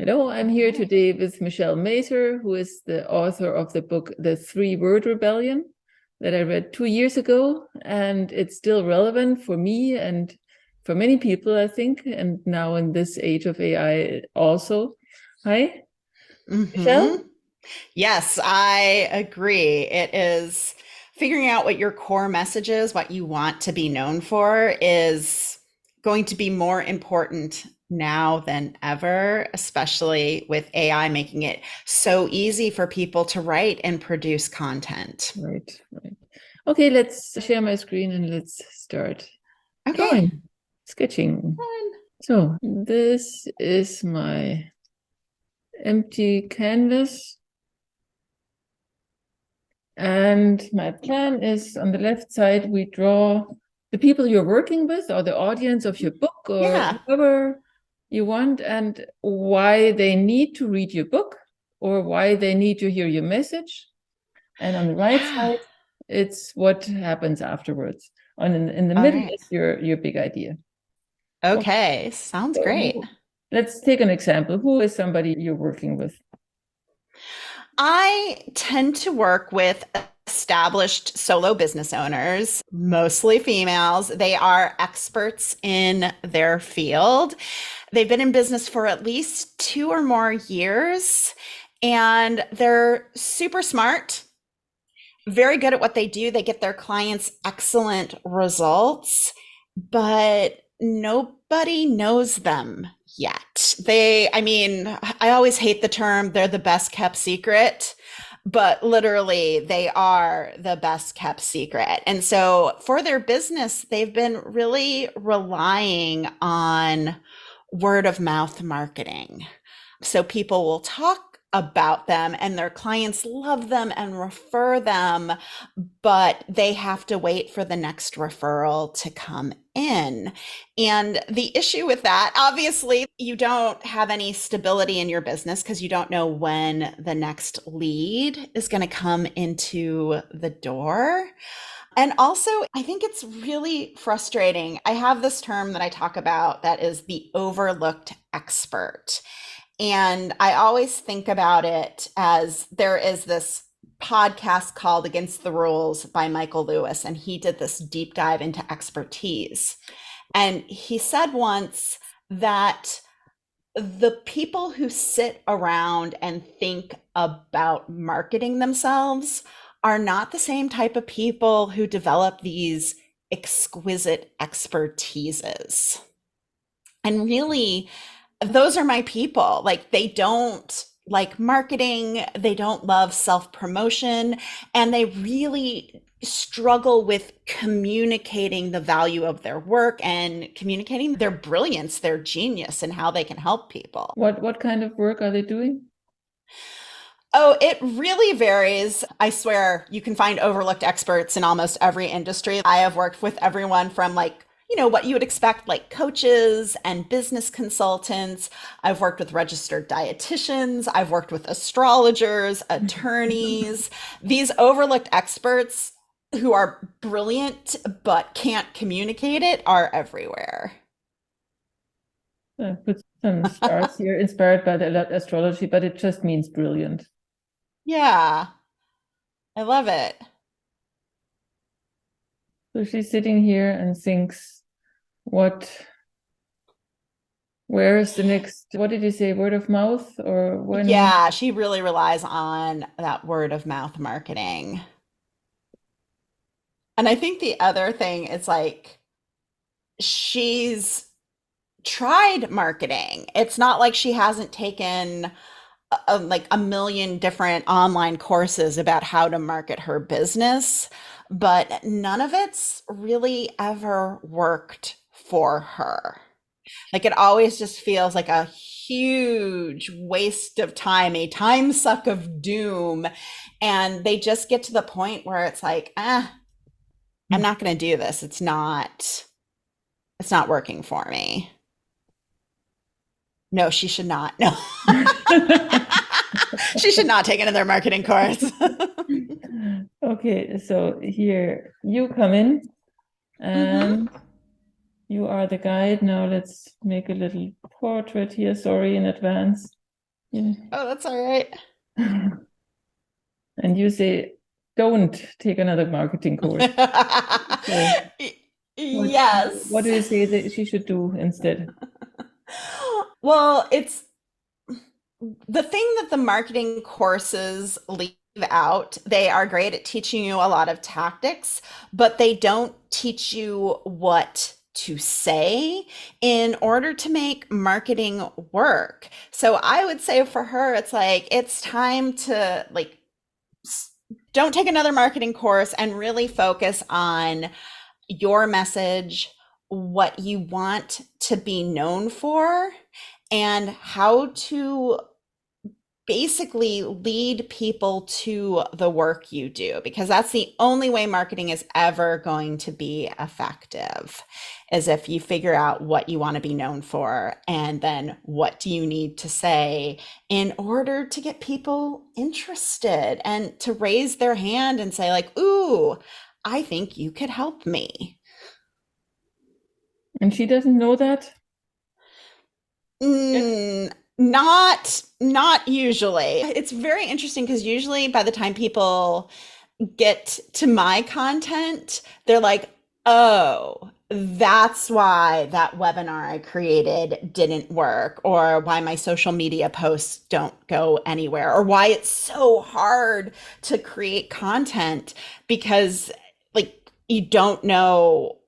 Hello, I'm here today with Michelle Mazur, who is the author of the book, The Three-Word Rebellion, that I read 2 years ago. And it's still relevant for me and for many people, I think, and now in this age of AI also. Hi, Hmm. Michelle? Yes, I agree. It is figuring out what your core message is, what you want to be known for, is going to be more important now than ever, especially with AI making it so easy for people to write and produce content. Right, right. Okay, let's share my screen and let's start Okay. drawing, sketching. So this is my empty canvas. And my plan is on the left side, we draw the people you're working with or the audience of your book or Yeah. whoever you want and why they need to read your book or why they need to hear your message. And on the right Yeah. side, it's what happens afterwards. And in the All middle right. is your big idea. Okay, Okay. Sounds great. so let's take an example. Who is somebody you're working with? I tend to work with established solo business owners, mostly females. They are experts in their field. They've been in business for at least 2 or more years, and they're super smart, very good at what they do. They get their clients excellent results, but nobody knows them yet. I always hate the term, they're the best kept secret, but literally they are the best kept secret. And so for their business, they've been really relying on word of mouth marketing. So people will talk about them and their clients love them and refer them, but they have to wait for the next referral to come in. And the issue with that, obviously, you don't have any stability in your business because you don't know when the next lead is going to come into the door. And also, I think it's really frustrating. I have this term that I talk about that is the overlooked expert. And I always think about it as there is this podcast called Against the Rules by Michael Lewis, and he did this deep dive into expertise. And he said once that the people who sit around and think about marketing themselves are not the same type of people who develop these exquisite expertises. And really, those are my people. Like, they don't like marketing, they don't love self promotion, and they really struggle with communicating the value of their work and communicating their brilliance, their genius, and how they can help people. What kind of work are they doing? Oh, it really varies. I swear you can find overlooked experts in almost every industry. I have worked with everyone from what you would expect, like coaches and business consultants. I've worked with registered dietitians. I've worked with astrologers, attorneys. These overlooked experts who are brilliant but can't communicate it are everywhere. Put some stars here, inspired by the astrology, but it just means brilliant. Yeah, I love it. So she's sitting here and thinks, where is the next, what did you say, word of mouth or when? Yeah, she really relies on that word of mouth marketing. And I think the other thing is like she's tried marketing. It's not like she hasn't taken like a million different online courses about how to market her business, but none of it's really ever worked for her. Like, it always just feels like a huge waste of time, a time suck of doom. And they just get to the point where it's like, I'm not going to do this. It's not working for me. No, she should not. No, she should not take another marketing course. Okay, so here you come in Hmm. and you are the guide. Now let's make a little portrait here. Sorry in advance. Yeah. Oh, that's all right. And you say, don't take another marketing course. So what Yes. do you say that she should do instead? Well, it's the thing that the marketing courses leave out. They are great at teaching you a lot of tactics, but they don't teach you what to say in order to make marketing work. So I would say for her, it's like, it's time to like, don't take another marketing course and really focus on your message, what you want to be known for, and how to basically lead people to the work you do, because that's the only way marketing is ever going to be effective, is if you figure out what you want to be known for and then what do you need to say in order to get people interested and to raise their hand and say like, ooh, I think you could help me. And she doesn't know that yet? Not usually. It's very interesting because usually by the time people get to my content, they're like, "Oh, that's why that webinar I created didn't work, or why my social media posts don't go anywhere, or why it's so hard to create content because like you don't know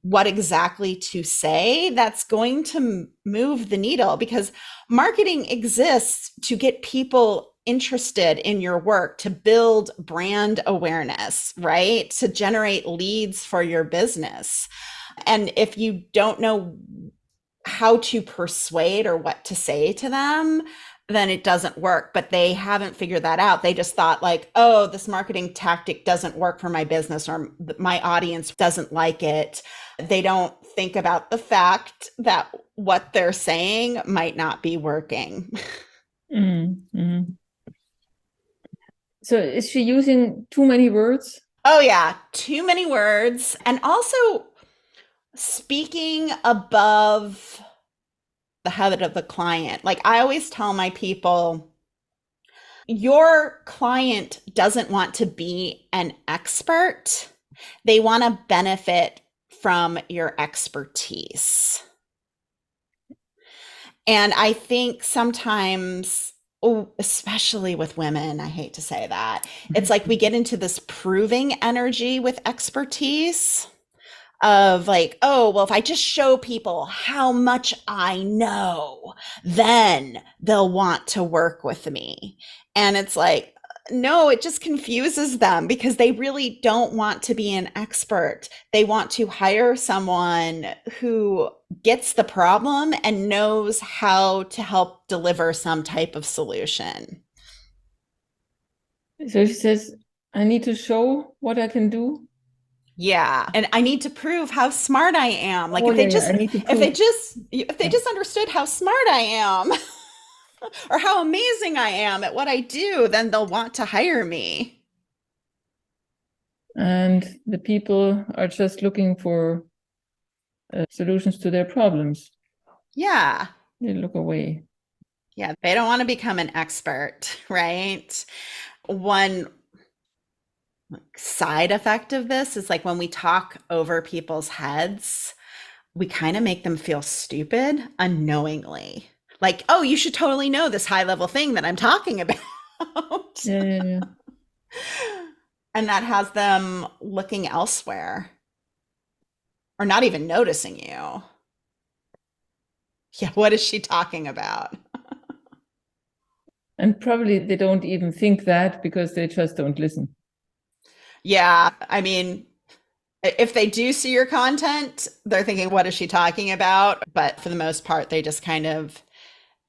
what exactly to say that's going to move the needle, because marketing exists to get people interested in your work, to build brand awareness, right? To generate leads for your business. And if you don't know how to persuade or what to say to them, then it doesn't work. But they haven't figured that out. They just thought like, oh, this marketing tactic doesn't work for my business, or my audience doesn't like it. They don't think about the fact that what they're saying might not be working. Mm-hmm. So is she using too many words? Oh, yeah, too many words. And also speaking above the head of the client. Like I always tell my people, your client doesn't want to be an expert. They want to benefit from your expertise. And I think sometimes, oh, especially with women, I hate to say that, it's like we get into this proving energy with expertise of like, oh, well, if I just show people how much I know, then they'll want to work with me. And it's like, no, it just confuses them because they really don't want to be an expert. They want to hire someone who gets the problem and knows how to help deliver some type of solution. So she says, I need to show what I can do. Yeah. And I need to prove how smart I am. Like Oh if they yeah, yeah. I just need to if prove. they just if they Yeah. just understood how smart I am or how amazing I am at what I do, then they'll want to hire me. And the people are just looking for solutions to their problems. Yeah. They look away. Yeah, they don't want to become an expert, right? One side effect of this is like when we talk over people's heads, we kind of make them feel stupid unknowingly. Like, oh, you should totally know this high level thing that I'm talking about. Yeah, yeah, yeah. And that has them looking elsewhere or not even noticing you. Yeah, what is she talking about? And probably they don't even think that because they just don't listen. Yeah, I mean, if they do see your content, they're thinking, what is she talking about? But for the most part, they just kind of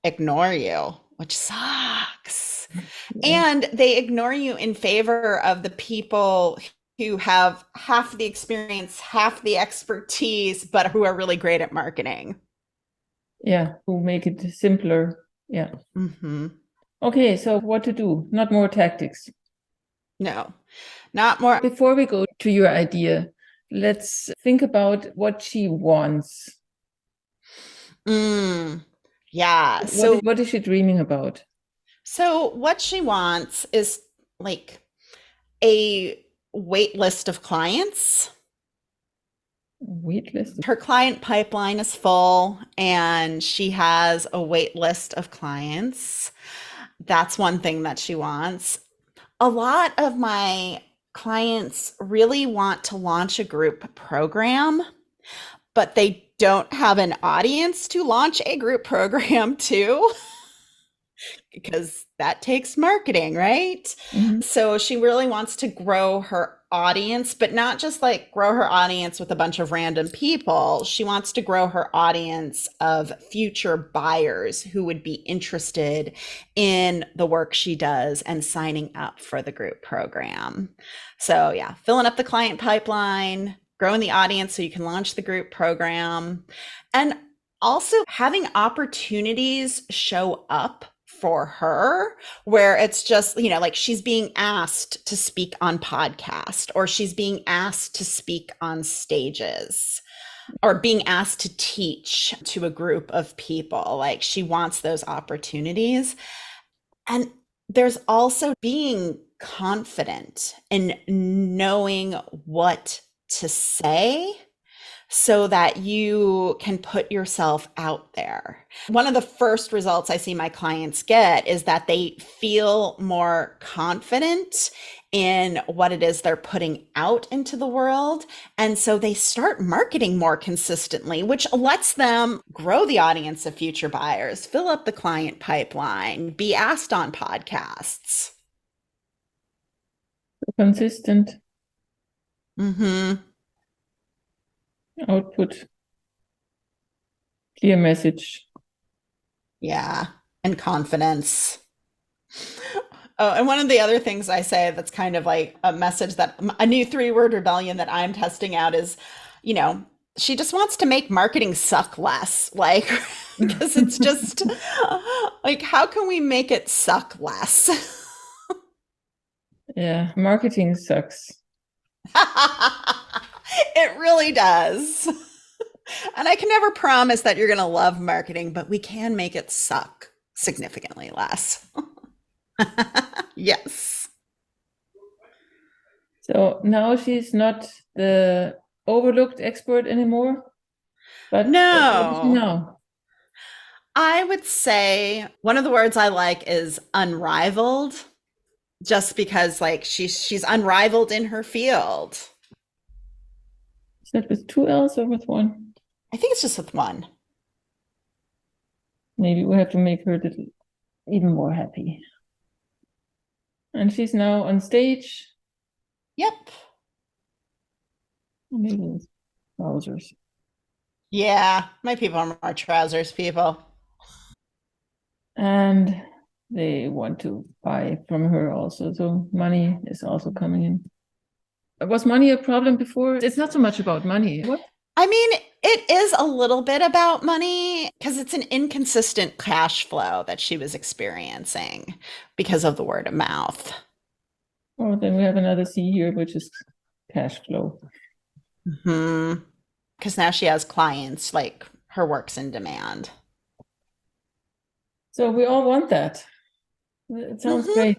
ignore you, which sucks. Yeah. And they ignore you in favor of the people who have half the experience, half the expertise, but who are really great at marketing. Yeah, who make it simpler. Yeah. Mm-hmm. Okay, so what to do? Not more tactics. No, not more. Before we go to your idea, let's think about what she wants. Mm, Yeah. What is she dreaming about? So what she wants is like a wait list of clients. Wait list. Her client pipeline is full and she has a wait list of clients. That's one thing that she wants. A lot of my clients really want to launch a group program, but they don't have an audience to launch a group program to because that takes marketing, right? Mhm. So she really wants to grow her audience, but not just like grow her audience with a bunch of random people. She wants to grow her audience of future buyers who would be interested in the work she does and signing up for the group program. So, yeah, filling up the client pipeline, growing the audience so you can launch the group program, and also having opportunities show up for her where it's just, like she's being asked to speak on podcast or she's being asked to speak on stages or being asked to teach to a group of people. Like she wants those opportunities. And there's also being confident in knowing what to say so that you can put yourself out there. One of the first results I see my clients get is that they feel more confident in what it is they're putting out into the world. And so they start marketing more consistently, which lets them grow the audience of future buyers, fill up the client pipeline, be asked on podcasts. Consistent Mm-hmm. output, clear message. Yeah. And confidence. Oh, and one of the other things I say that's kind of like a message that a new 3 word rebellion that I'm testing out is, you know, she just wants to make marketing suck less. Like, because it's just like, how can we make it suck less? Yeah, marketing sucks. It really does. And I can never promise that you're going to love marketing, but we can make it suck significantly less. Yes. So now she's not the overlooked expert anymore, but what is she No. now? I would say one of the words I like is unrivaled, just because like she's unrivaled in her field. Is that with two L's or with one? I think it's just with one. Maybe we have to make her even more happy. And she's now on stage. Yep. Maybe it's trousers. Yeah, my people are more trousers people. And they want to buy from her also. So money is also coming in. Was money a problem before? It's not so much about money. What? I mean, it is a little bit about money because it's an inconsistent cash flow that she was experiencing because of the word of mouth. Oh, then we have another C here, which is cash flow. Hmm. Because now she has clients, like her work's in demand. So we all want that. It sounds Hmm. great.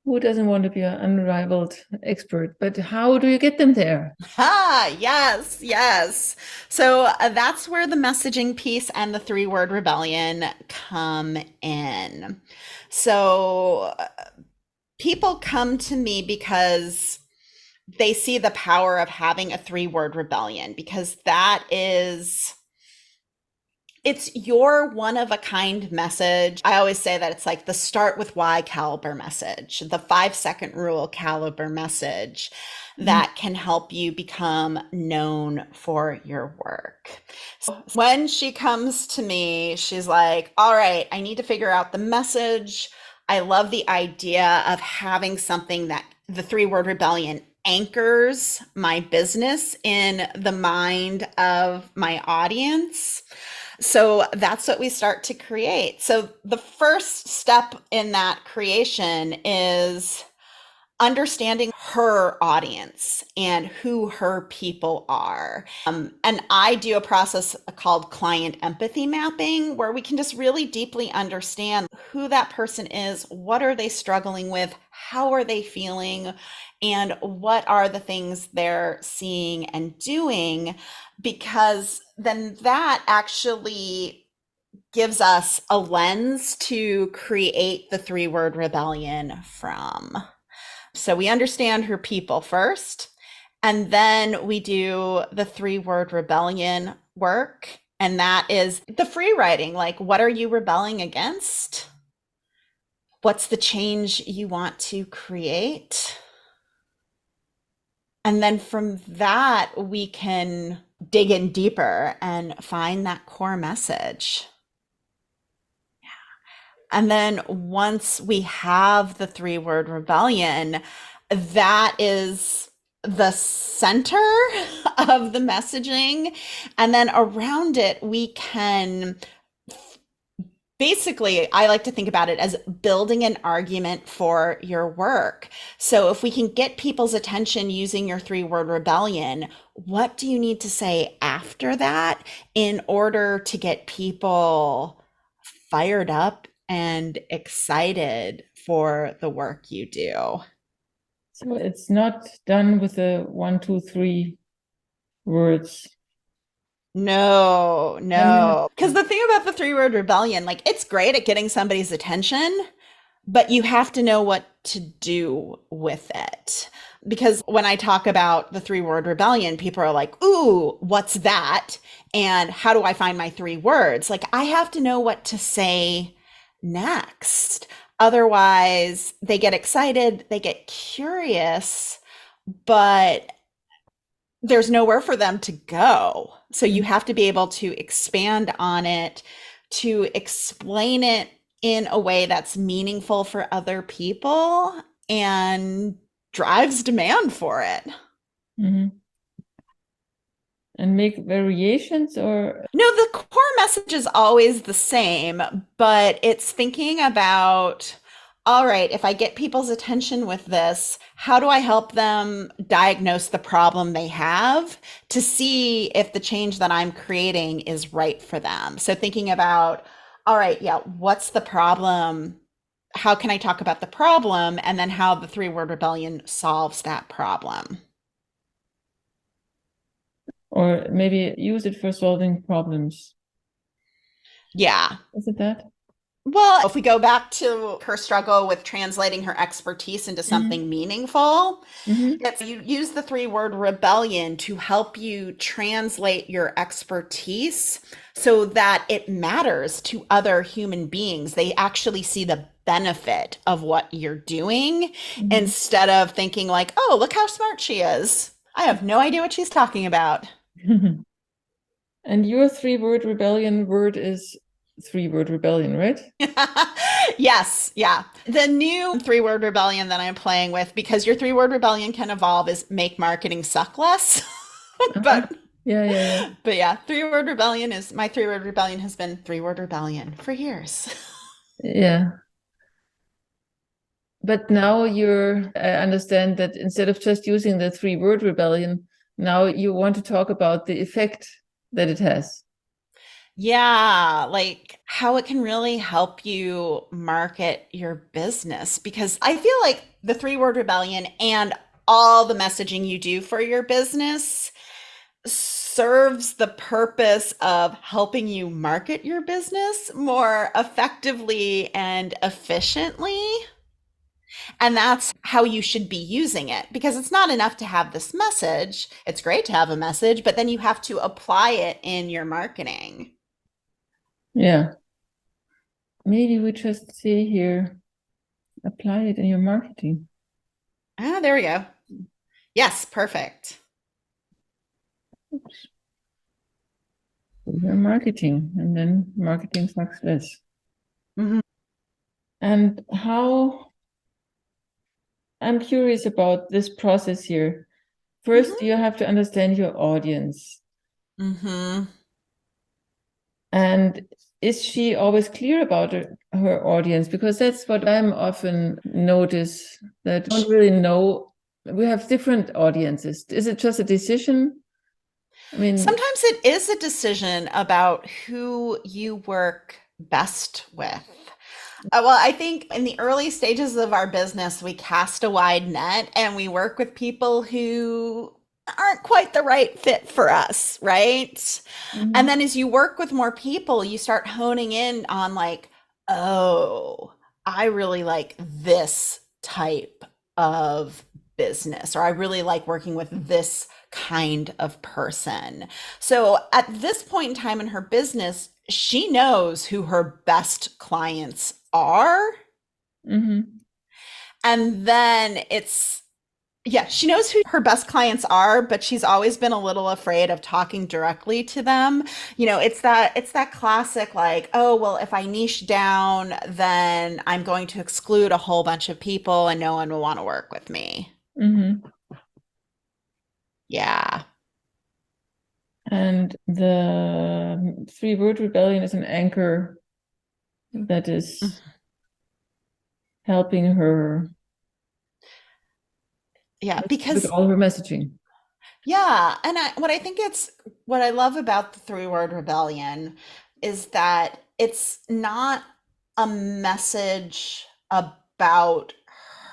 Who doesn't want to be an unrivaled expert? But how do you get them there? Ah, yes, yes. So that's where the messaging piece and the 3 word rebellion come in. So people come to me because they see the power of having a 3 word rebellion because that is it's your one of a kind message. I always say that it's like the start with why caliber message, the 5 second rule caliber message Mhm. that can help you become known for your work. So when she comes to me, she's like, all right, I need to figure out the message. I love the idea of having something that the 3 word rebellion anchors my business in the mind of my audience. So that's what we start to create. So the first step in that creation is understanding her audience and who her people are. And I do a process called client empathy mapping, where we can just really deeply understand who that person is, what are they struggling with, how are they feeling, and what are the things they're seeing and doing, because then that actually gives us a lens to create the 3-word rebellion from. So we understand her people first, and then we do the 3-word rebellion work. And that is the free writing. Like, what are you rebelling against? What's the change you want to create? And then from that, we can dig in deeper and find that core message. And then once we have the 3-word rebellion, that is the center of the messaging. And then around it, we can basically, I like to think about it as building an argument for your work. So if we can get people's attention using your 3-word rebellion, what do you need to say after that in order to get people fired up and excited for the work you do? So it's not done with the 1, 2, 3 words. No. Because the thing about the 3-word rebellion, like, it's great at getting somebody's attention, but you have to know what to do with it. Because when I talk about the 3-word rebellion, people are like, ooh, what's that? And how do I find my 3 words? Like, I have to know what to say next. Otherwise, they get excited, they get curious, but there's nowhere for them to go. So you have to be able to expand on it, to explain it in a way that's meaningful for other people and drives demand for it. Mm-hmm. And make variations, or? No, the core message is always the same, but it's thinking about, all right, if I get people's attention with this, how do I help them diagnose the problem they have to see if the change that I'm creating is right for them? So thinking about, all right, yeah, what's the problem? How can I talk about the problem? And then how the 3-word rebellion solves that problem. Or maybe use it for solving problems. Yeah. Is it that? Well, if we go back to her struggle with translating her expertise into something meaningful, if you use the 3-word rebellion to help you translate your expertise so that it matters to other human beings, they actually see the benefit of what you're doing instead of thinking like, oh, look how smart she is. I have no idea what she's talking about. And your 3-word rebellion word is 3-word rebellion, right? Yes, yeah. The new 3-word rebellion that I'm playing with, because your 3-word rebellion can evolve, is make marketing suck less. But yeah. But yeah, 3-word rebellion is my 3-word rebellion has been 3-word rebellion for years. Yeah. But now I understand that instead of just using the 3-word rebellion, now you want to talk about the effect that it has. Yeah, like how it can really help you market your business. Because I feel like the 3-word rebellion and all the messaging you do for your business serves the purpose of helping you market your business more effectively and efficiently. And that's how you should be using it, because it's not enough to have this message. It's great to have a message, but then you have to apply it in your marketing. Yeah. Maybe we just say here, apply it in your marketing. Ah, there we go. Yes, perfect. Oops. Your marketing, and then marketing success. And how, I'm curious about this process here. First, you have to understand your audience. And is she always clear about her audience? Because that's what I'm often notice, that I don't really know. We have different audiences. Is it just a decision? I mean, Sometimes it is a decision about who you work best with. Well, I think in the early stages of our business, we cast a wide net and we work with people who aren't quite the right fit for us, right? And mhm, then as you work with more people, you start honing in on like, oh, I really like this type of business, or I really like working with this kind of person. So at this point in time in her business, she knows who her best clients are. mhm, And then yeah, she knows who her best clients are, but she's always been a little afraid of talking directly to them. It's that classic like, oh, well, if I niche down, then I'm going to exclude a whole bunch of people and no one will want to work with me. mhm. Yeah. And the three-word rebellion is an anchor that is helping her Yeah, with because all her messaging. yeah, and what I love about the three-word rebellion is that it's not a message about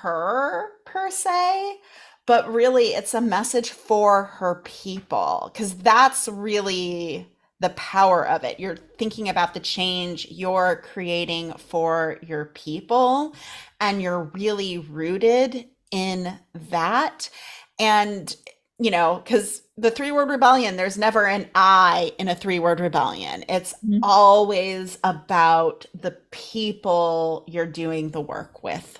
her per se, but really it's a message for her people, because that's really the power of it. You're thinking about the change you're creating for your people, and you're really rooted in that. And because the three-word rebellion, there's never an I in a three-word rebellion. It's Mhm. always about the people you're doing the work with.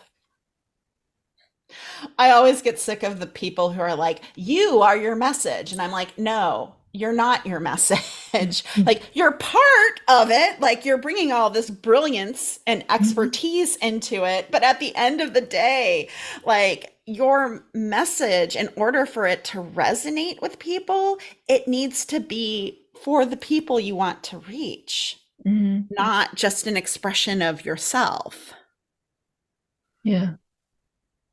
I always get sick of the people who are like, you are your message. And I'm like, no, you're not your message. Like, you're part of it. Like, you're bringing all this brilliance and Mhm. expertise into it. But at the end of the day, like, your message, in order for it to resonate with people, it needs to be for the people you want to reach, Mhm. not just an expression of yourself. Yeah.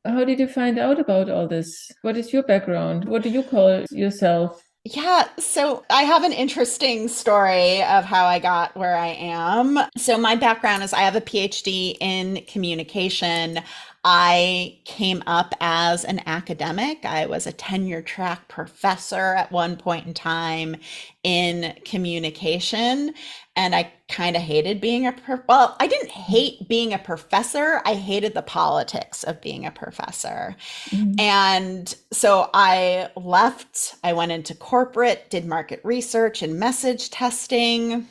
How did you find out about all this? What is your background? What do you call yourself? Yeah, so I have an interesting story of how I got where I am. So, my background is I have a PhD in communication. I came up as an academic. I was a tenure track professor at one point in time in communication. And I kind of hated being well, I didn't hate being a professor. I hated the politics of being a professor. Mhm. And so I left, I went into corporate, did market research and message testing.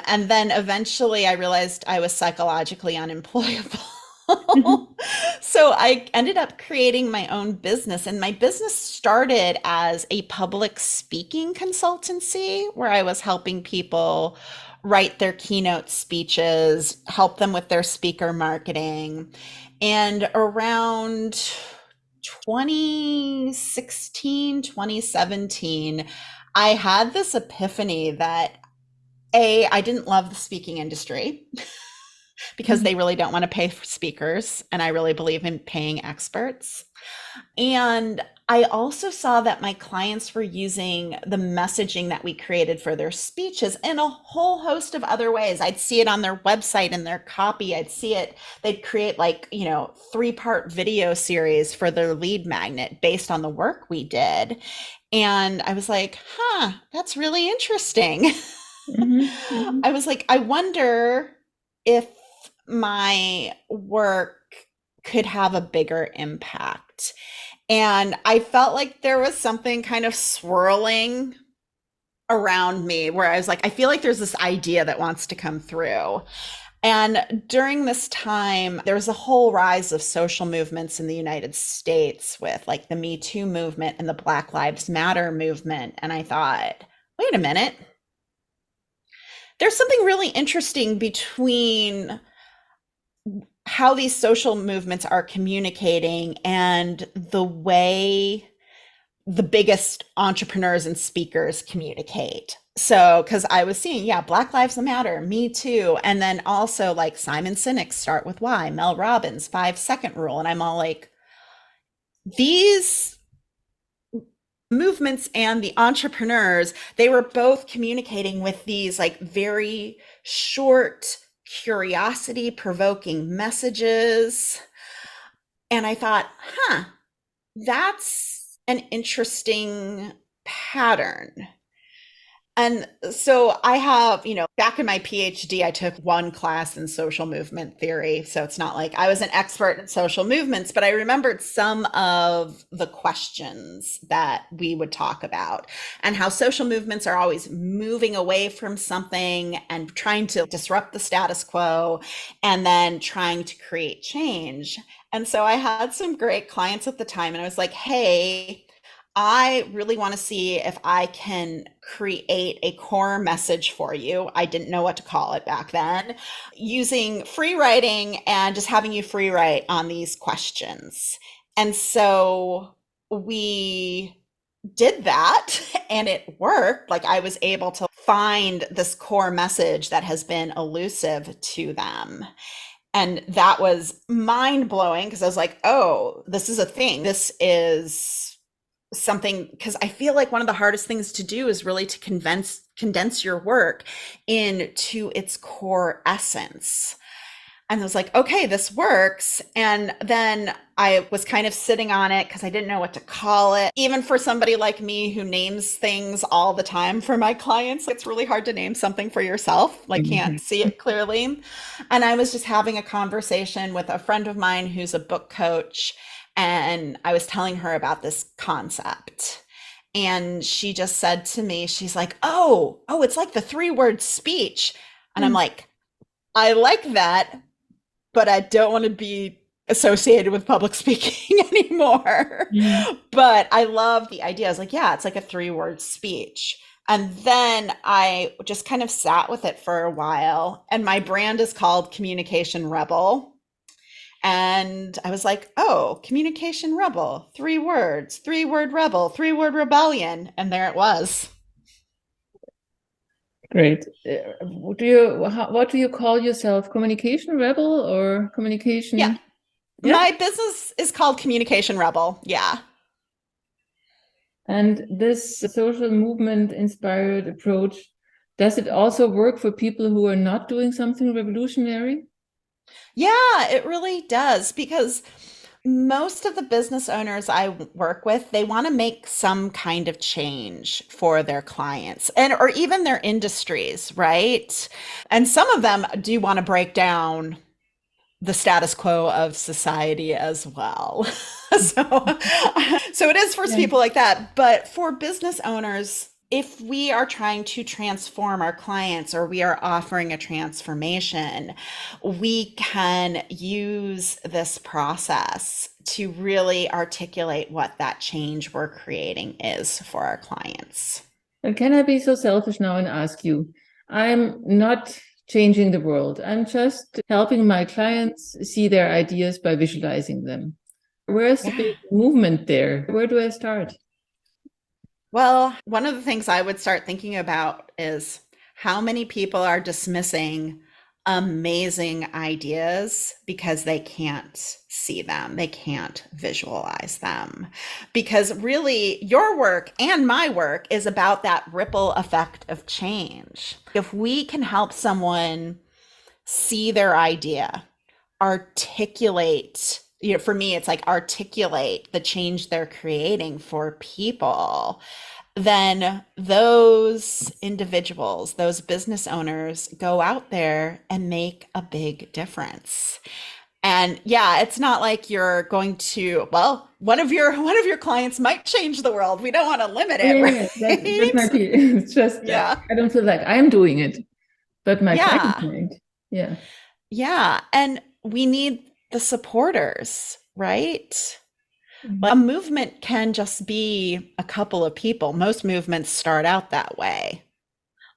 And then eventually I realized I was psychologically unemployable. So I ended up creating my own business. And my business started as a public speaking consultancy where I was helping people write their keynote speeches, help them with their speaker marketing. And around 2016, 2017, I had this epiphany that I didn't love the speaking industry because Mhm. they really don't want to pay for speakers. And I really believe in paying experts. And I also saw that my clients were using the messaging that we created for their speeches in a whole host of other ways. I'd see it on their website in their copy. I'd see it, they'd create like, three-part video series for their lead magnet based on the work we did. And I was like, huh, that's really interesting. Mhm. Mhm. I was like, I wonder if my work could have a bigger impact. And I felt like there was something kind of swirling around me where I was like, I feel like there's this idea that wants to come through. And during this time, there was a whole rise of social movements in the United States with like the Me Too movement and the Black Lives Matter movement. And I thought, wait a minute, there's something really interesting between how these social movements are communicating and the way the biggest entrepreneurs and speakers communicate. So, because I was seeing, yeah, Black Lives Matter, me too. And then also like Simon Sinek's Start With Why, Mel Robbins' 5 second rule. And I'm all like, these movements and the entrepreneurs, they were both communicating with these like very short, curiosity provoking messages. And I thought, huh, that's an interesting pattern. And so I have, back in my PhD, I took one class in social movement theory. So it's not like I was an expert in social movements, but I remembered some of the questions that we would talk about and how social movements are always moving away from something and trying to disrupt the status quo and then trying to create change. And so I had some great clients at the time, and I was like, hey, I really want to see if I can create a core message for you. I didn't know what to call it back then, using free writing and just having you free write on these questions. And so we did that and it worked. Like I was able to find this core message that has been elusive to them. And that was mind blowing because I was like, oh, this is a thing. This is something, because I feel like one of the hardest things to do is really to condense your work into its core essence. And I was like, okay, this works. And then I was kind of sitting on it because I didn't know what to call it. Even for somebody like me who names things all the time for my clients, it's really hard to name something for yourself, like Mhm. can't see it clearly. And I was just having a conversation with a friend of mine who's a book coach. And I was telling her about this concept. And she just said to me, she's like, oh, it's like the 3 word speech. And I'm Mm. like, I like that, but I don't want to be associated with public speaking anymore. Mm. But I love the idea. I was like, yeah, it's like a 3 word speech. And then I just kind of sat with it for a while. And my brand is called Communication Rebel. And I was like, oh, Communication Rebel, 3 words, 3 word rebel, 3 word rebellion. And there it was. Great. What do you call yourself? Communication rebel or Yeah. communication? Yeah. My business is called Communication Rebel. Yeah. And this social movement inspired approach, does it also work for people who are not doing something revolutionary? Yeah, it really does because most of the business owners I work with, they want to make some kind of change for their clients and or even their industries, right? And some of them do want to break down the status quo of society as well. so so it is for Yeah. people like that, but for business owners, if we are trying to transform our clients or we are offering a transformation, we can use this process to really articulate what that change we're creating is for our clients. And can I be so selfish now and ask you? I'm not changing the world. I'm just helping my clients see their ideas by visualizing them. Where's the Yeah. big movement there? Where do I start? Well, one of the things I would start thinking about is how many people are dismissing amazing ideas because they can't see them, they can't visualize them. Because really, your work and my work is about that ripple effect of change. If we can help someone see their idea, articulate, for me, it's like articulate the change they're creating for people, then those individuals, those business owners go out there and make a big difference. And yeah, it's not like you're going to, well, one of your clients might change the world. We don't want to limit Oh, it, yeah, yeah, that might right? be. It's just Yeah. I don't feel like I'm doing it, but my client Yeah. might. Yeah. Yeah. And we need the supporters, right? Mhm. A movement can just be a couple of people. Most movements start out that way.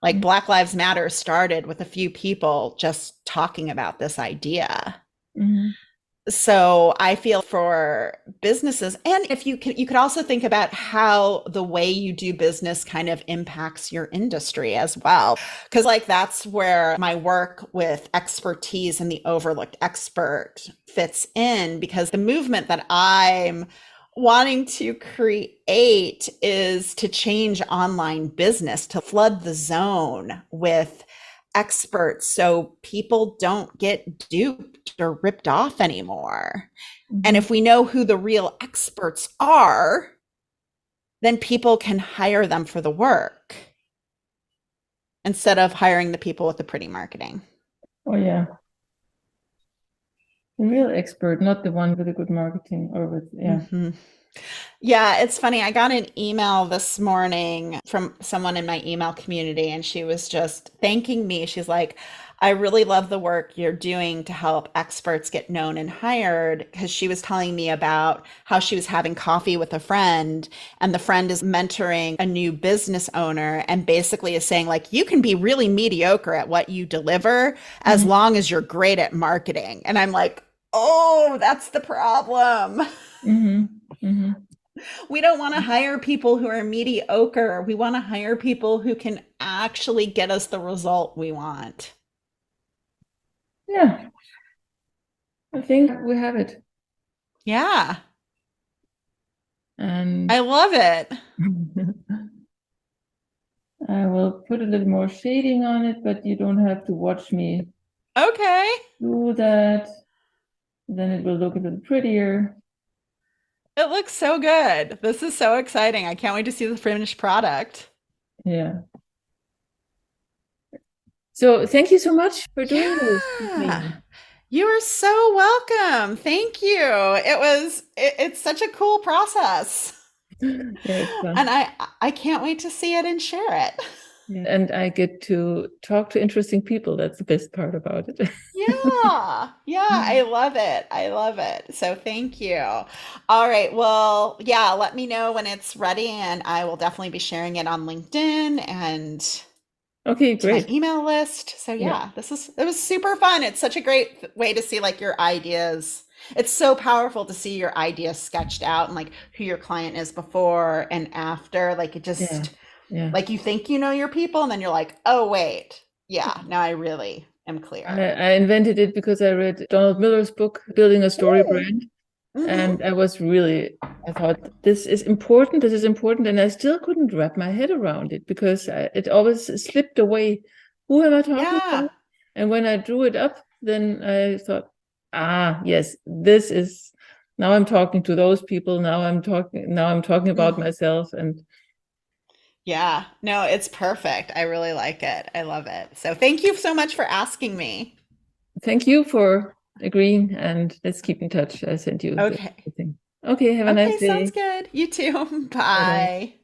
Like Black Lives Matter started with a few people just talking about this idea. Mhm. So I feel for businesses, and if you could also think about how the way you do business kind of impacts your industry as well. Because like that's where my work with expertise and the overlooked expert fits in, because the movement that I'm wanting to create is to change online business, to flood the zone with experts so people don't get duped or ripped off anymore. And Mhm. if we know who the real experts are, then people can hire them for the work instead of hiring the people with the pretty marketing. Oh yeah, the real expert, not the one with the good marketing or with, yeah. Mm-hmm. Yeah, it's funny. I got an email this morning from someone in my email community, and she was just thanking me. She's like, I really love the work you're doing to help experts get known and hired. Because she was telling me about how she was having coffee with a friend, and the friend is mentoring a new business owner and basically is saying, like, you can be really mediocre at what you deliver as Mhm. long as you're great at marketing. And I'm like, oh, that's the problem. Mhm. Mhm. We don't want to hire people who are mediocre. We want to hire people who can actually get us the result we want. Yeah, I think we have it. Yeah, And I love it. I will put a little more shading on it, but you don't have to watch me Okay. do that. Then it will look a little prettier. It looks so good. This is so exciting. I can't wait to see the finished product. Yeah. So thank you so much for doing this with Yeah. me. You are so welcome. Thank you. It's such a cool process. Yeah, it's And fun. I can't wait to see it and share it. Yeah. And I get to talk to interesting people. That's the best part about it. Yeah. Yeah, I love it. I love it. So thank you. All right. Well, yeah, let me know when it's ready and I will definitely be sharing it on LinkedIn and Okay, to my great. email list. So Yeah. yeah, it was super fun. It's such a great way to see like your ideas. It's so powerful to see your ideas sketched out and like who your client is before and after. Like it Yeah. just Yeah. like you think you know your people and then you're like, "Oh wait. Yeah, now I really am clear." I invented it because I read Donald Miller's book, Building a Story Ooh. Brand. Mhm. And I was really, I thought this is important, this is important. And I still couldn't wrap my head around it because it always slipped away. Who am I talking Yeah. about? And when I drew it up, then I thought, ah, yes, this is, now I'm talking to those people. Now I'm talking about Mm. myself. And Yeah. No, it's perfect. I really like it. I love it. So thank you so much for asking me. thank you for agreeing. And let's keep in touch. I sent you the Okay. thing. Okay, have a nice Okay, sounds day. good. You too. Bye bye. Bye.